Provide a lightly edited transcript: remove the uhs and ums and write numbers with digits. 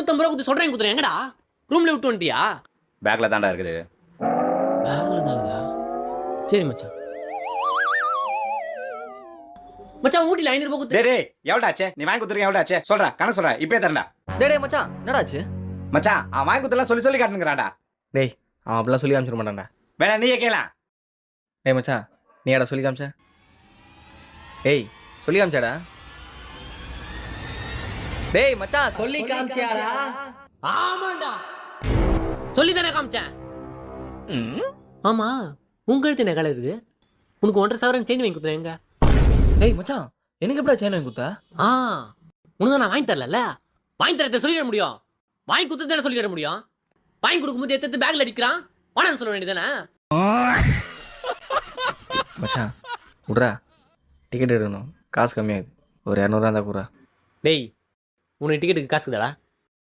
250 ரூபா கொடுத்து சொல்றேன் குத்துறேன் எங்கடா ரூம்ல விட்டு வந்துட்டியா? பேக்ல தான்டா இருக்குது. பேக்ல தான்டா. சரி மச்சான். மச்சான் ஊட்டில 500 ரூபா கொடுத்து. டேய் டேய் எவ்வளோ ஆச்சு? நீ வாங்கி கொடுத்துருக்க எவ்வளோ ஆச்சு? சொல்றா கணக்கு சொல்றா இப்பயே தரேன்டா. டேய் மச்சான் என்னடாச்சு? மச்சான் அவன் வாங்கி கொடுத்தலாம் சொல்லி சொல்லி காட்டுங்கிறான்டா. டேய் அவன் அப்படிலாம் சொல்லி காமிச்சிட மாட்டான்டா. வேணா நீயே கேளா. டேய் மச்சான் நீ ஏடா சொல்லி காமிச்ச? டேய் சொல்லி காமிச்சாடா? டேய் மச்சான் சொல்லி காமிச்சியாடா? ஆமாண்டா சொல்லி தானே காமிச்சேன். ஆமா உங்க கழுத்து என்ன கலர் இருக்குது? உனக்கு 1.5 சவரன் செயின் வாங்கி கொடுத்துறேன் எங்க? டேய் மச்சான் எனக்கு எப்படா செயின் வாங்கி கொடுத்தா? உனக்கு நான் வாங்கி தரல. வாங்கி தரத்தை சொல்லிட முடியும். வாங்கி கொடுத்து தானே சொல்லிட முடியும். வாங்கி கொடுக்கும்போது எடுத்து பேக்ல அடிக்கிறான் வாடான்னு சொல்ல வேண்டியதானே? மச்சான் விட்றா டிக்கெட் எடுக்கணும் காசு கம்மியாகுது ஒரு 200 இருந்தா கூடா. டேய் உனக்கு டிக்கெட்டுக்கு காசு இருக்குதாடா?